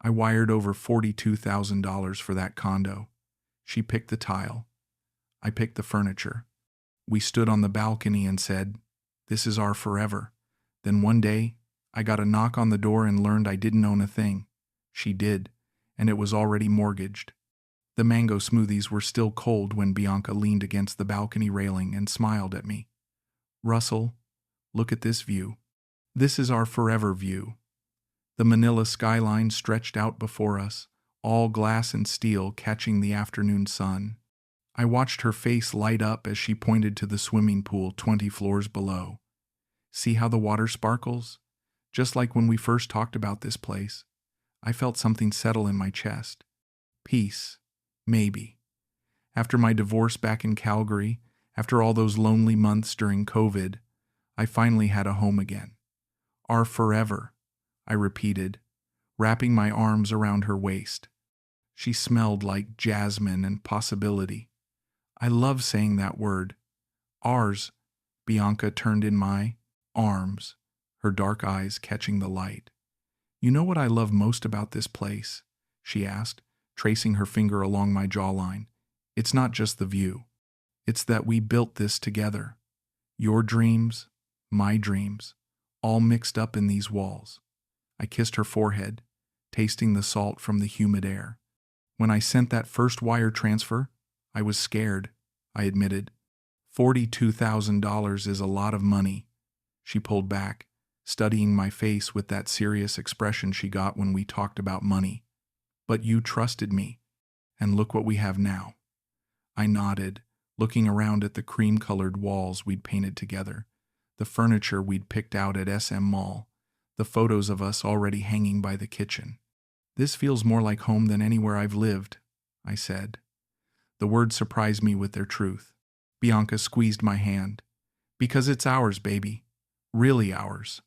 I wired over $42,000 for that condo. She picked the tile. I picked the furniture. We stood on the balcony and said, "This is our forever." Then one day, I got a knock on the door and learned I didn't own a thing. She did, and it was already mortgaged. The mango smoothies were still cold when Bianca leaned against the balcony railing and smiled at me. "Russell, look at this view. This is our forever view." The Manila skyline stretched out before us, all glass and steel catching the afternoon sun. I watched her face light up as she pointed to the swimming pool 20 floors below. "See how the water sparkles? Just like when we first talked about this place." I felt something settle in my chest. Peace, maybe. After my divorce back in Calgary, after all those lonely months during COVID, I finally had a home again. "Our forever," I repeated, wrapping my arms around her waist. She smelled like jasmine and possibility. I love saying that word. "Ours." Bianca turned in my arms, her dark eyes catching the light. "You know what I love most about this place?" she asked, tracing her finger along my jawline. "It's not just the view. It's that we built this together. Your dreams, my dreams, all mixed up in these walls." I kissed her forehead, tasting the salt from the humid air. "When I sent that first wire transfer, I was scared," I admitted. $42,000 is a lot of money." She pulled back, studying my face with that serious expression she got when we talked about money. "But you trusted me, and look what we have now." I nodded, looking around at the cream-colored walls we'd painted together, the furniture we'd picked out at SM Mall, the photos of us already hanging by the kitchen. "This feels more like home than anywhere I've lived," I said. The words surprised me with their truth. Bianca squeezed my hand. "Because it's ours, baby. Really ours."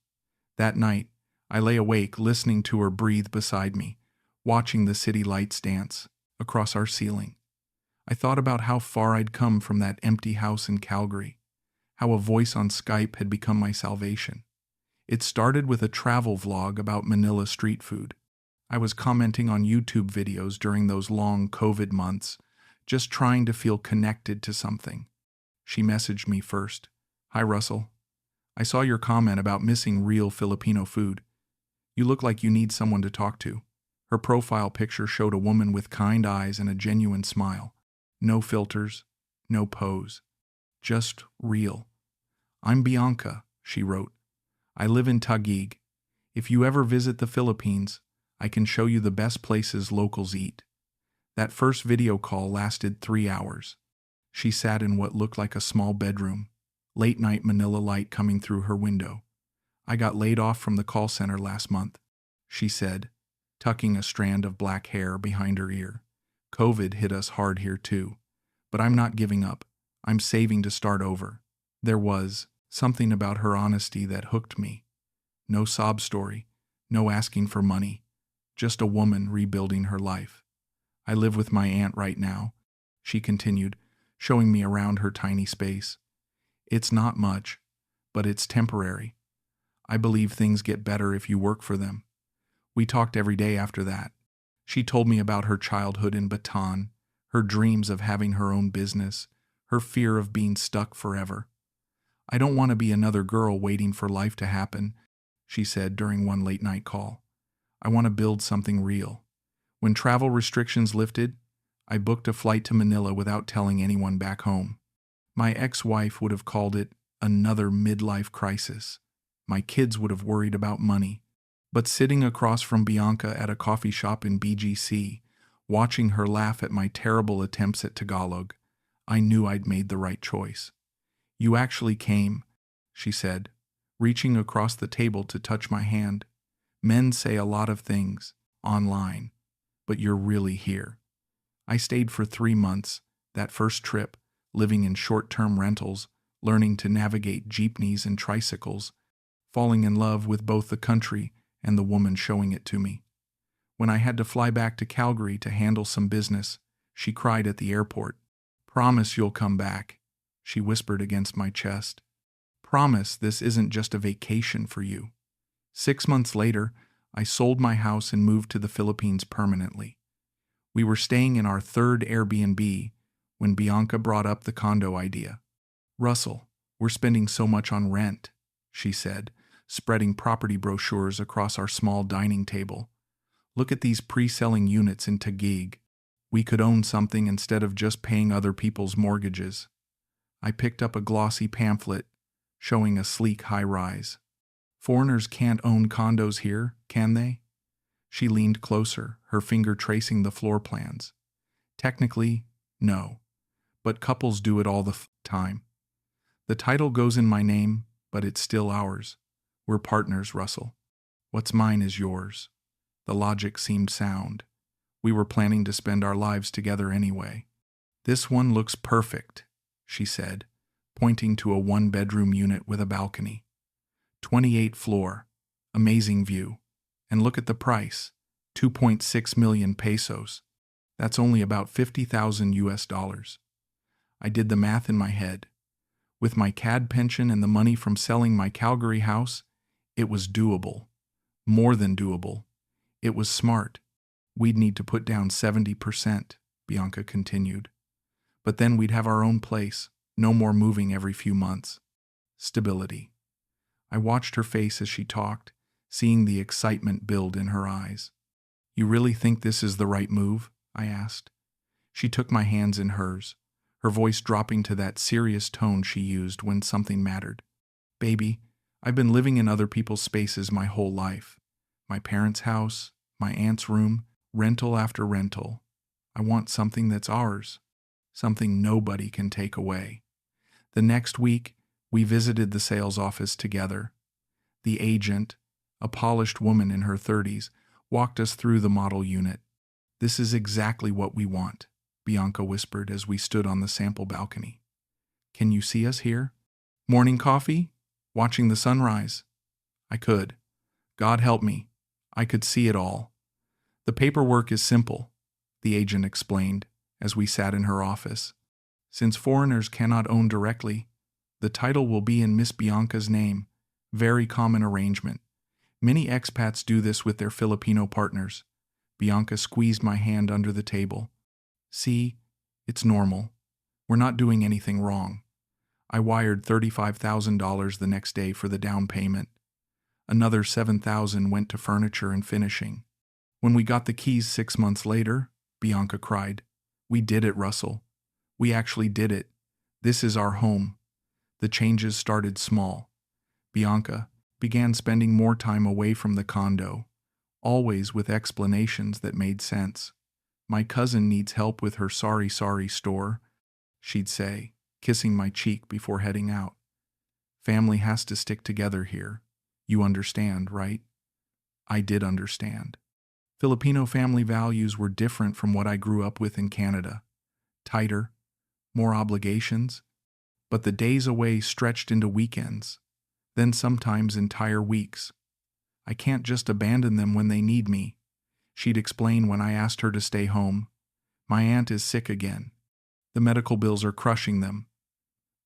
That night, I lay awake listening to her breathe beside me, watching the city lights dance across our ceiling. I thought about how far I'd come from that empty house in Calgary, how a voice on Skype had become my salvation. It started with a travel vlog about Manila street food. I was commenting on YouTube videos during those long COVID months, just trying to feel connected to something. She messaged me first. "Hi, Russell. I saw your comment about missing real Filipino food. You look like you need someone to talk to." Her profile picture showed a woman with kind eyes and a genuine smile. No filters, no pose. Just real. "I'm Bianca," she wrote. "I live in Taguig. If you ever visit the Philippines, I can show you the best places locals eat." That first video call lasted 3 hours. She sat in what looked like a small bedroom, late-night Manila light coming through her window. "I got laid off from the call center last month," she said, tucking a strand of black hair behind her ear. "COVID hit us hard here too. But I'm not giving up. I'm saving to start over." There was something about her honesty that hooked me. No sob story, no asking for money, just a woman rebuilding her life. "I live with my aunt right now," she continued, showing me around her tiny space. "It's not much, but it's temporary. I believe things get better if you work for them." We talked every day after that. She told me about her childhood in Bataan, her dreams of having her own business, her fear of being stuck forever. "I don't want to be another girl waiting for life to happen," she said during one late-night call. "I want to build something real." When travel restrictions lifted, I booked a flight to Manila without telling anyone back home. My ex-wife would have called it another midlife crisis. My kids would have worried about money. But sitting across from Bianca at a coffee shop in BGC, watching her laugh at my terrible attempts at Tagalog, I knew I'd made the right choice. "You actually came," she said, reaching across the table to touch my hand. "Men say a lot of things online, but you're really here." I stayed for 3 months, that first trip, living in short-term rentals, learning to navigate jeepneys and tricycles, falling in love with both the country and the woman showing it to me. When I had to fly back to Calgary to handle some business, she cried at the airport. "Promise you'll come back," she whispered against my chest. "Promise this isn't just a vacation for you." 6 months later, I sold my house and moved to the Philippines permanently. We were staying in our third Airbnb when Bianca brought up the condo idea. "Russell, we're spending so much on rent," she said, spreading property brochures across our small dining table. "Look at these pre-selling units in Taguig. We could own something instead of just paying other people's mortgages." I picked up a glossy pamphlet showing a sleek high-rise. "Foreigners can't own condos here, can they?" She leaned closer, her finger tracing the floor plans. "Technically, no. But couples do it all the time. The title goes in my name, but it's still ours. We're partners, Russell. What's mine is yours." The logic seemed sound. We were planning to spend our lives together anyway. "This one looks perfect," she said, pointing to a one-bedroom unit with a balcony. 28th floor, amazing view. And look at the price, 2.6 million pesos. That's only about 50,000 US dollars. I did the math in my head. With my CAD pension and the money from selling my Calgary house, it was doable. More than doable. It was smart. "We'd need to put down 70%, Bianca continued. "But then we'd have our own place, no more moving every few months. Stability." I watched her face as she talked, seeing the excitement build in her eyes. "You really think this is the right move?" I asked. She took my hands in hers, her voice dropping to that serious tone she used when something mattered. "Baby, I've been living in other people's spaces my whole life. My parents' house, my aunt's room, rental after rental. I want something that's ours, something nobody can take away." The next week, we visited the sales office together. The agent, a polished woman in her 30s, walked us through the model unit. "This is exactly what we want," Bianca whispered as we stood on the sample balcony. "Can you see us here? Morning coffee? Watching the sunrise?" I could. God help me. I could see it all. "The paperwork is simple," the agent explained as we sat in her office. "Since foreigners cannot own directly, the title will be in Miss Bianca's name. Very common arrangement. Many expats do this with their Filipino partners." Bianca squeezed my hand under the table. "See, it's normal. We're not doing anything wrong." I wired $35,000 the next day for the down payment. Another $7,000 went to furniture and finishing. When we got the keys 6 months later, Bianca cried, "We did it, Russell. We actually did it. This is our home." The changes started small. Bianca began spending more time away from the condo, always with explanations that made sense. "My cousin needs help with her sorry store," she'd say, kissing my cheek before heading out. "Family has to stick together here. You understand, right?" I did understand. Filipino family values were different from what I grew up with in Canada. Tighter, more obligations, but the days away stretched into weekends, then sometimes entire weeks. "I can't just abandon them when they need me," she'd explain when I asked her to stay home. "My aunt is sick again. The medical bills are crushing them."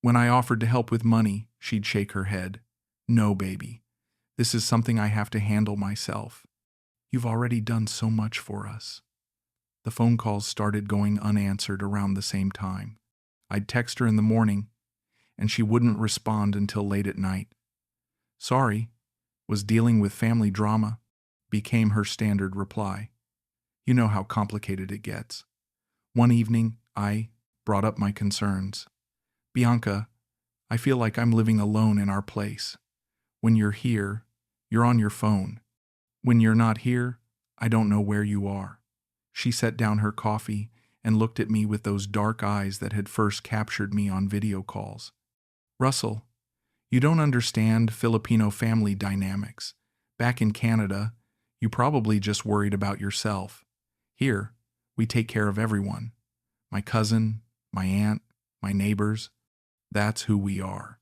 When I offered to help with money, she'd shake her head. "No, baby. This is something I have to handle myself. You've already done so much for us." The phone calls started going unanswered around the same time. I'd text her in the morning, and she wouldn't respond until late at night. "Sorry, was dealing with family drama," became her standard reply. You know how complicated it gets. One evening, I brought up my concerns. "Bianca, I feel like I'm living alone in our place. When you're here, you're on your phone. When you're not here, I don't know where you are." She set down her coffee and looked at me with those dark eyes that had first captured me on video calls. "Russell, you don't understand Filipino family dynamics. Back in Canada, you probably just worried about yourself. Here, we take care of everyone. My cousin, my aunt, my neighbors. That's who we are."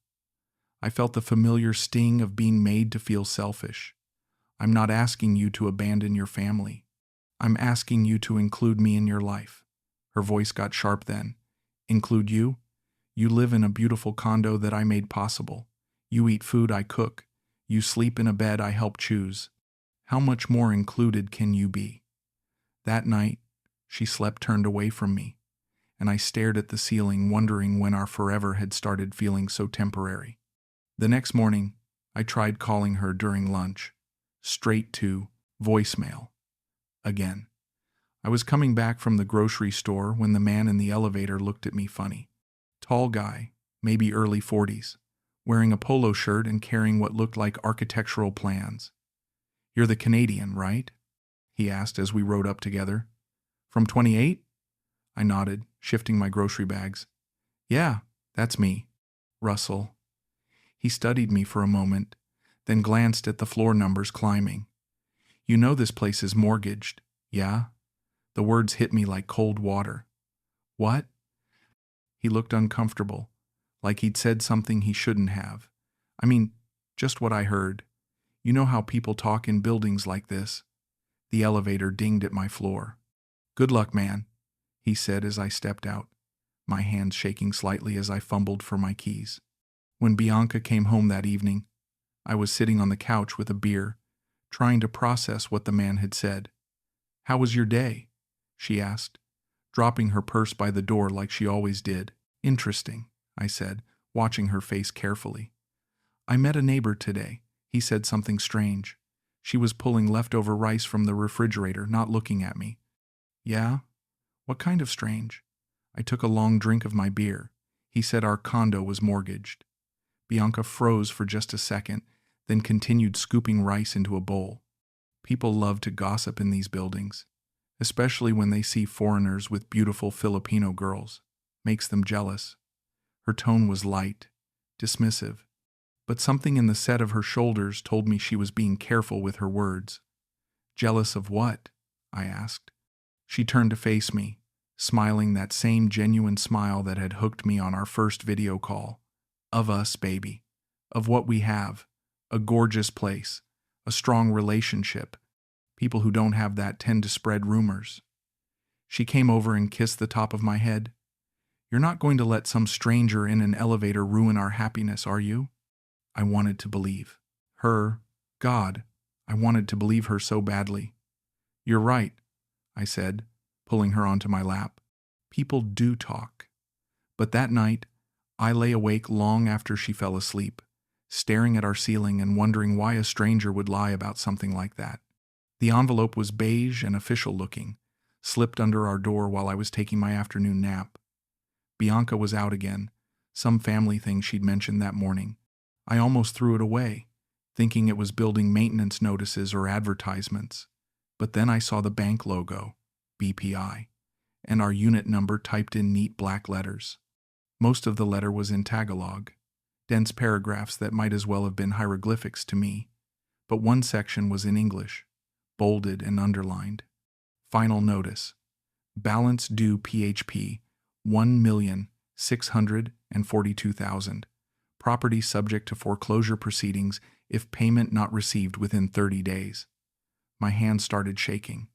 I felt the familiar sting of being made to feel selfish. "I'm not asking you to abandon your family. I'm asking you to include me in your life." Her voice got sharp then. "Include you? You live in a beautiful condo that I made possible. You eat food I cook. You sleep in a bed I help choose. How much more included can you be? That night, she slept turned away from me, and I stared at the ceiling, wondering when our forever had started feeling so temporary. The next morning, I tried calling her during lunch, straight to voicemail. Again. I was coming back from the grocery store when the man in the elevator looked at me funny. Tall guy, maybe early 40s, wearing a polo shirt and carrying what looked like architectural plans. "You're the Canadian, right?" he asked as we rode up together. "From 28? I nodded, shifting my grocery bags. "Yeah, that's me. Russell." He studied me for a moment, then glanced at the floor numbers climbing. "You know this place is mortgaged, yeah?" The words hit me like cold water. "What?" He looked uncomfortable, like he'd said something he shouldn't have. I mean, just what I heard. You know how people talk in buildings like this? The elevator dinged at my floor. "Good luck, man," he said as I stepped out, my hands shaking slightly as I fumbled for my keys. When Bianca came home that evening, I was sitting on the couch with a beer, trying to process what the man had said. "How was your day?" she asked, dropping her purse by the door like she always did. "Interesting," I said, watching her face carefully. "I met a neighbor today. He said something strange. She was pulling leftover rice from the refrigerator, not looking at me." "Yeah? What kind of strange?" I took a long drink of my beer. "He said our condo was mortgaged." Bianca froze for just a second, then continued scooping rice into a bowl. People love to gossip in these buildings, especially when they see foreigners with beautiful Filipino girls. Makes them jealous. Her tone was light, dismissive, but something in the set of her shoulders told me she was being careful with her words. "Jealous of what?" I asked. She turned to face me, smiling that same genuine smile that had hooked me on our first video call. "Of us, baby. Of what we have. A gorgeous place. A strong relationship. People who don't have that tend to spread rumors." She came over and kissed the top of my head. "You're not going to let some stranger in an elevator ruin our happiness, are you?" I wanted to believe. Her, God, I wanted to believe her so badly. "You're right," I said, pulling her onto my lap. "People do talk." But that night, I lay awake long after she fell asleep, staring at our ceiling and wondering why a stranger would lie about something like that. The envelope was beige and official-looking, slipped under our door while I was taking my afternoon nap. Bianca was out again, some family thing she'd mentioned that morning. I almost threw it away, thinking it was building maintenance notices or advertisements. But then I saw the bank logo, BPI, and our unit number typed in neat black letters. Most of the letter was in Tagalog, dense paragraphs that might as well have been hieroglyphics to me, but one section was in English, bolded and underlined. Final notice. Balance due PHP 1,642,000. Property subject to foreclosure proceedings if payment not received within 30 days. My hand started shaking.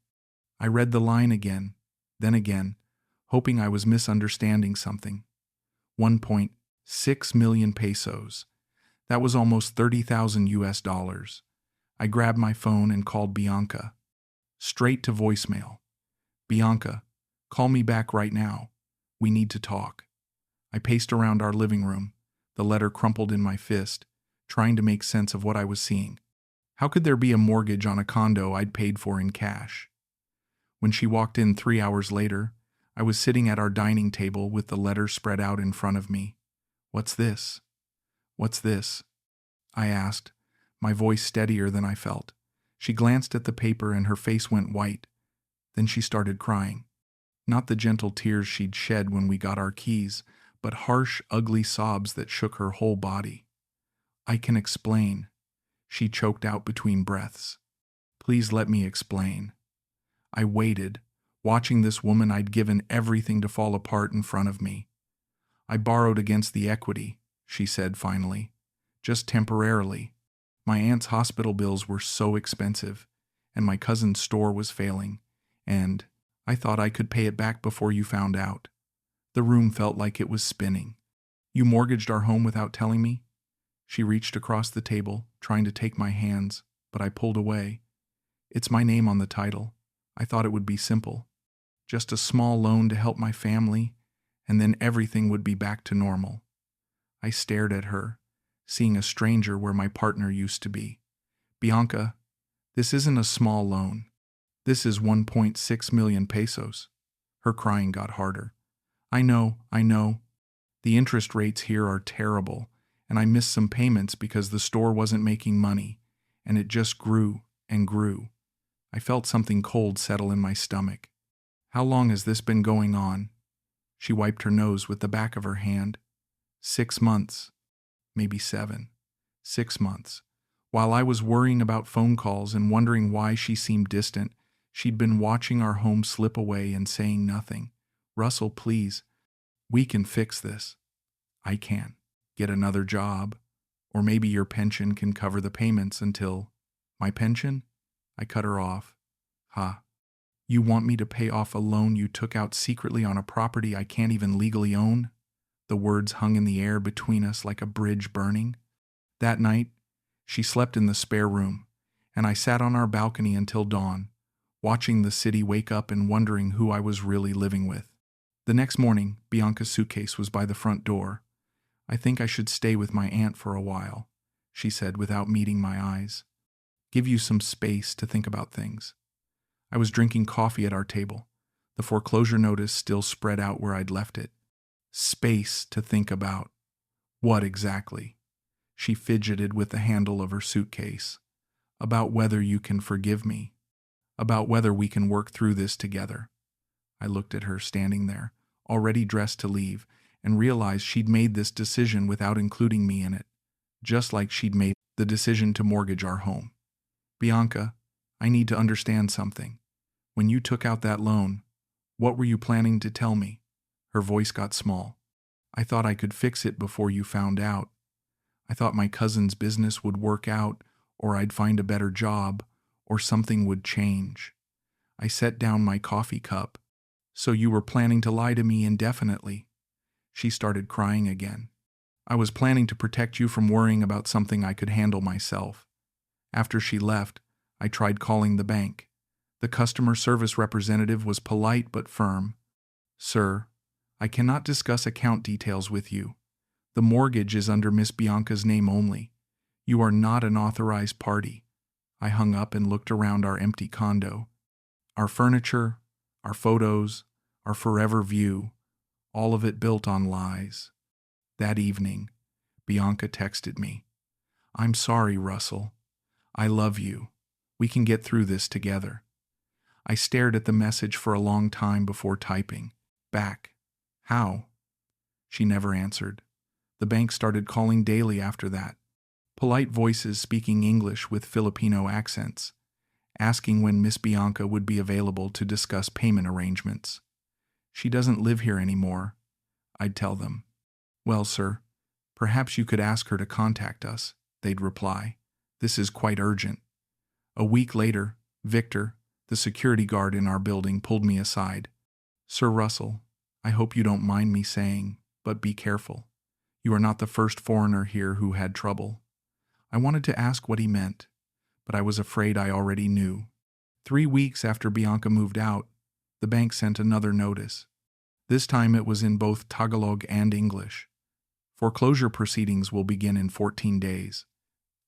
I read the line again, then again, hoping I was misunderstanding something. 1.6 million pesos. That was almost 30,000 US dollars. I grabbed my phone and called Bianca. Straight to voicemail. "Bianca, call me back right now. We need to talk." I paced around our living room, the letter crumpled in my fist, trying to make sense of what I was seeing. How could there be a mortgage on a condo I'd paid for in cash? When she walked in 3 hours later, I was sitting at our dining table with the letter spread out in front of me. "What's this? What's this?" I asked, my voice steadier than I felt. She glanced at the paper and her face went white. Then she started crying. Not the gentle tears she'd shed when we got our keys, but harsh, ugly sobs that shook her whole body. "I can explain," she choked out between breaths. "Please let me explain." I waited, watching this woman I'd given everything to fall apart in front of me. "I borrowed against the equity," she said finally. "Just temporarily. My aunt's hospital bills were so expensive, and my cousin's store was failing, and I thought I could pay it back before you found out." The room felt like it was spinning. "You mortgaged our home without telling me?" She reached across the table, trying to take my hands, but I pulled away. It's my name on the title. I thought it would be simple. Just a small loan to help my family, and then everything would be back to normal. I stared at her, seeing a stranger where my partner used to be. Bianca, this isn't a small loan. This is 1.6 million pesos. Her crying got harder. I know. The interest rates here are terrible, and I missed some payments because the store wasn't making money, and it just grew and grew. I felt something cold settle in my stomach. How long has this been going on? She wiped her nose with the back of her hand. 6 months. Maybe 7. 6 months. While I was worrying about phone calls and wondering why she seemed distant, she'd been watching our home slip away and saying nothing. Russell, please. We can fix this. I can. Get another job. Or maybe your pension can cover the payments until... My pension? I cut her off. Ha. You want me to pay off a loan you took out secretly on a property I can't even legally own? The words hung in the air between us like a bridge burning. That night, she slept in the spare room, and I sat on our balcony until dawn, watching the city wake up and wondering who I was really living with. The next morning, Bianca's suitcase was by the front door. I think I should stay with my aunt for a while, she said without meeting my eyes. Give you some space to think about things. I was drinking coffee at our table, the foreclosure notice still spread out where I'd left it. Space to think about. What exactly? She fidgeted with the handle of her suitcase. About whether you can forgive me. About whether we can work through this together. I looked at her standing there, already dressed to leave, and realized she'd made this decision without including me in it, just like she'd made the decision to mortgage our home. Bianca, I need to understand something. When you took out that loan, what were you planning to tell me? Her voice got small. I thought I could fix it before you found out. I thought my cousin's business would work out, or I'd find a better job, or something would change. I set down my coffee cup. So you were planning to lie to me indefinitely? She started crying again. I was planning to protect you from worrying about something I could handle myself. After she left, I tried calling the bank. The customer service representative was polite but firm. Sir, I cannot discuss account details with you. The mortgage is under Miss Bianca's name only. You are not an authorized party. I hung up and looked around our empty condo. Our furniture, our photos, our forever view, all of it built on lies. That evening, Bianca texted me. I'm sorry, Russell. I love you. We can get through this together. I stared at the message for a long time before typing. Back. How? She never answered. The bank started calling daily after that. Polite voices speaking English with Filipino accents, asking when Miss Bianca would be available to discuss payment arrangements. She doesn't live here anymore, I'd tell them. Well, sir, perhaps you could ask her to contact us, they'd reply. This is quite urgent. A week later, Victor, the security guard in our building, pulled me aside. Sir Russell, I hope you don't mind me saying, but be careful. You are not the first foreigner here who had trouble. I wanted to ask what he meant, but I was afraid I already knew. 3 weeks after Bianca moved out, the bank sent another notice. This time it was in both Tagalog and English. Foreclosure proceedings will begin in 14 days.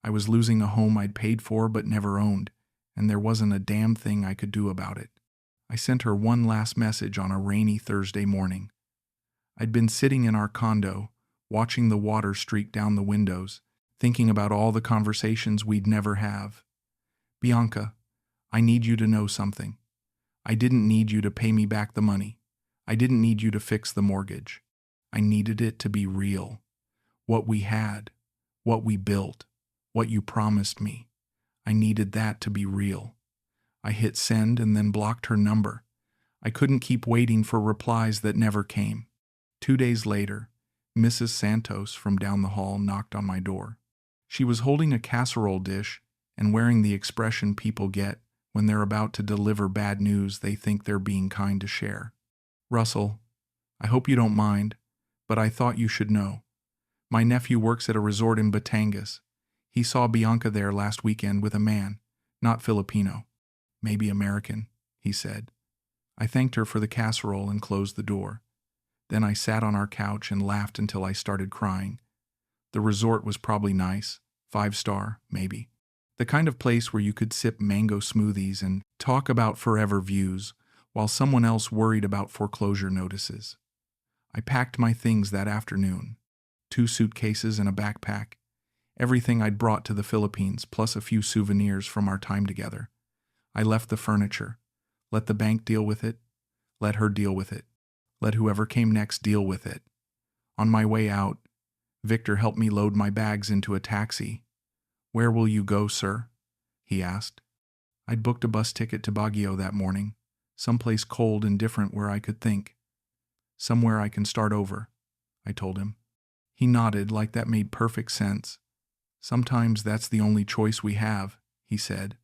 I was losing a home I'd paid for but never owned, and there wasn't a damn thing I could do about it. I sent her one last message on a rainy Thursday morning. I'd been sitting in our condo, watching the water streak down the windows, thinking about all the conversations we'd never have. Bianca, I need you to know something. I didn't need you to pay me back the money. I didn't need you to fix the mortgage. I needed it to be real. What we had, what we built, what you promised me. I needed that to be real. I hit send and then blocked her number. I couldn't keep waiting for replies that never came. 2 days later, Mrs. Santos from down the hall knocked on my door. She was holding a casserole dish and wearing the expression people get when they're about to deliver bad news they think they're being kind to share. Russell, I hope you don't mind, but I thought you should know. My nephew works at a resort in Batangas. He saw Bianca there last weekend with a man, not Filipino. maybe American, he said. I thanked her for the casserole and closed the door. Then I sat on our couch and laughed until I started crying. The resort was probably nice, 5-star, maybe. The kind of place where you could sip mango smoothies and talk about forever views while someone else worried about foreclosure notices. I packed my things that afternoon. 2 suitcases and a backpack. Everything I'd brought to the Philippines, plus a few souvenirs from our time together. I left the furniture. Let the bank deal with it. Let her deal with it. Let whoever came next deal with it. On my way out, Victor helped me load my bags into a taxi. "Where will you go, sir?" he asked. I'd booked a bus ticket to Baguio that morning, someplace cold and different where I could think. "Somewhere I can start over," I told him. He nodded like that made perfect sense. "Sometimes that's the only choice we have," he said.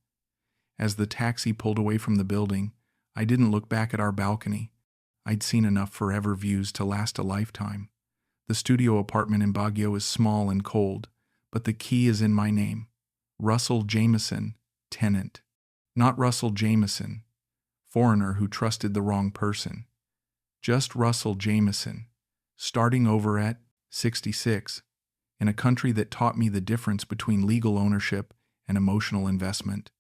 As the taxi pulled away from the building, I didn't look back at our balcony. I'd seen enough forever views to last a lifetime. The studio apartment in Baguio is small and cold, but the key is in my name. Russell Jameson, tenant. Not Russell Jameson, foreigner who trusted the wrong person. Just Russell Jameson, starting over at 66, in a country that taught me the difference between legal ownership and emotional investment.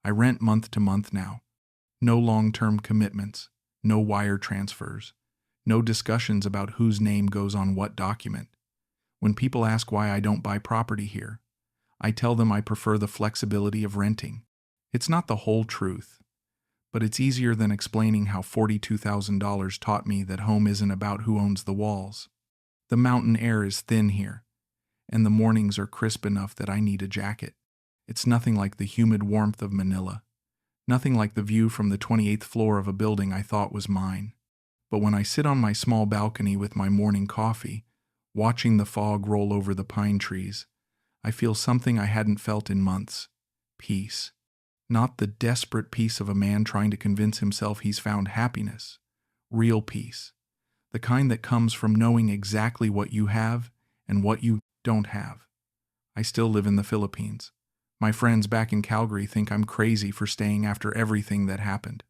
I rent month to month now. No long-term commitments, no wire transfers, no discussions about whose name goes on what document. When people ask why I don't buy property here, I tell them I prefer the flexibility of renting. It's not the whole truth, but it's easier than explaining how $42,000 taught me that home isn't about who owns the walls. The mountain air is thin here, and the mornings are crisp enough that I need a jacket. It's nothing like the humid warmth of Manila, nothing like the view from the 28th floor of a building I thought was mine. But when I sit on my small balcony with my morning coffee, watching the fog roll over the pine trees, I feel something I hadn't felt in months. Peace. Not the desperate peace of a man trying to convince himself he's found happiness. Real peace. The kind that comes from knowing exactly what you have and what you don't have. I still live in the Philippines. My friends back in Calgary think I'm crazy for staying after everything that happened.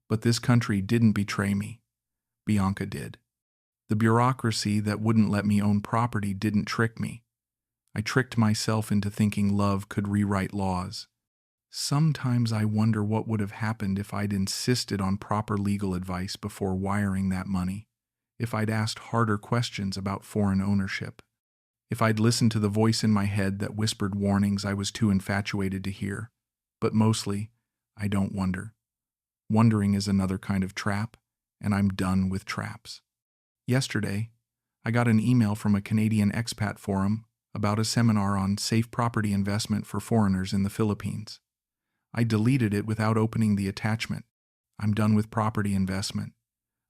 But this country didn't betray me. Bianca did. The bureaucracy that wouldn't let me own property didn't trick me. I tricked myself into thinking love could rewrite laws. Sometimes I wonder what would have happened if I'd insisted on proper legal advice before wiring that money, if I'd asked harder questions about foreign ownership, if I'd listened to the voice in my head that whispered warnings I was too infatuated to hear. But mostly, I don't wonder. Wondering is another kind of trap, and I'm done with traps. Yesterday, I got an email from a Canadian expat forum about a seminar on safe property investment for foreigners in the Philippines. I deleted it without opening the attachment. I'm done with property investment.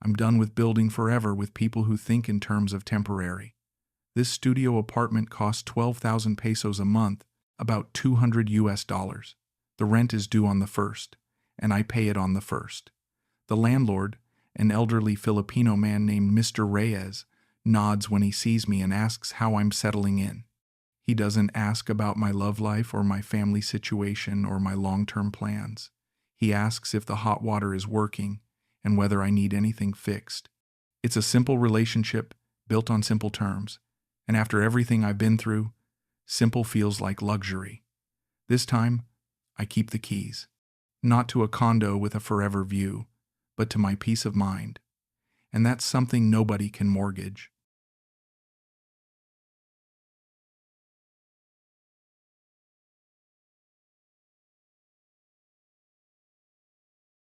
I'm done with building forever with people who think in terms of temporary. This studio apartment costs 12,000 pesos a month, about $200. The rent is due on the 1st, and I pay it on the 1st. The landlord, an elderly Filipino man named Mr. Reyes, nods when he sees me and asks how I'm settling in. He doesn't ask about my love life or my family situation or my long-term plans. He asks if the hot water is working and whether I need anything fixed. It's a simple relationship built on simple terms, and after everything I've been through, simple feels like luxury. This time, I keep the keys. Not to a condo with a forever view, but to my peace of mind. And that's something nobody can mortgage.